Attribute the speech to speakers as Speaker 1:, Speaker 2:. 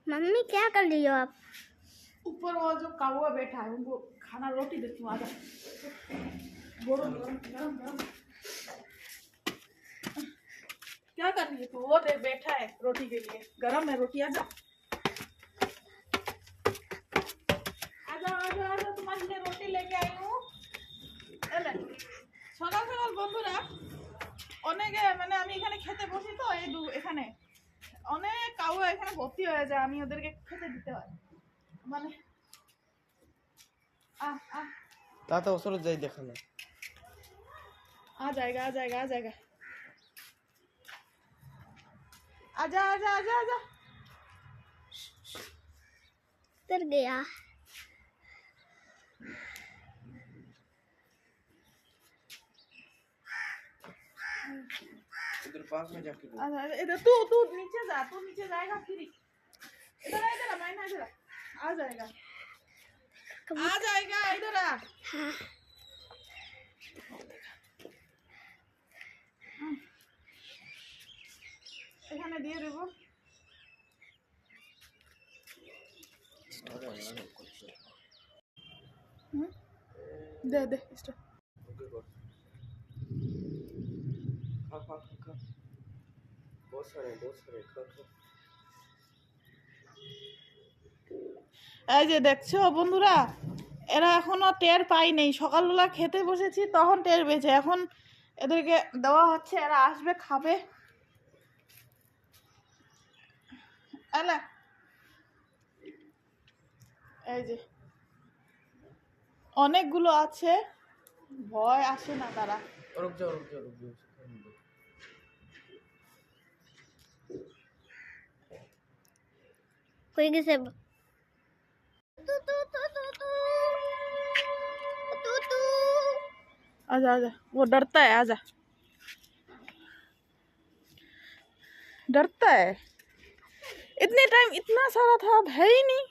Speaker 1: Mummy क्या कर रही हो आप?
Speaker 2: ऊपर वो जो कौवा बैठा है उनको खाना रोटी देती हूँ। आजा बोलो क्या कर रही है तू? वो देख बैठा है रोटी के लिए, गरम है रोटी। आजा आजा आजा आजा, तुम्हारे लिए रोटी लेके आई हूँ। সকাল সকাল বন্ধুরা অনেকে মানে আমি এখানে খেতে বসি তো এখানে অনেক কাউয়া এখানে ভর্তি হয়ে যায়, আমি ওদেরকে খেতে দিতে হয় মানে
Speaker 3: ताता उसरो जाई देखना
Speaker 2: आ जाएगा आ जाएगा आ जाएगा। आजा आजा आजा आजा।
Speaker 1: उतर गया।
Speaker 3: इधर पास में जाके
Speaker 2: इधर तू तू नीचे जा, तू नीचे जाएगा फिर इधर इधर मैंने इधर आ जाएगा आ जाएगा इधर आ।
Speaker 1: हाँ।
Speaker 2: এখানে দিয়ে দেব। दे दे स्टॉप।
Speaker 3: खा खा खा खा बहुत सारे खा खा।
Speaker 2: এই যে দেখছো বন্ধুরা, এরা এখনো টের পাই নেই। সকালবেলা খেতে বসেছি তখন টের পেয়েছে, এখন এদেরকে দেওয়া হচ্ছে, এরা আসবে খাবে। এলা এই যে অনেকগুলো আছে, ভয় আসে না তারা।
Speaker 3: रुक जाओ रुक जाओ रुक जाओ।
Speaker 1: कोई किसे
Speaker 2: आजा आजा, वो डरता है, आजा डरता है। इतने टाइम इतना सारा था, अब है ही नहीं।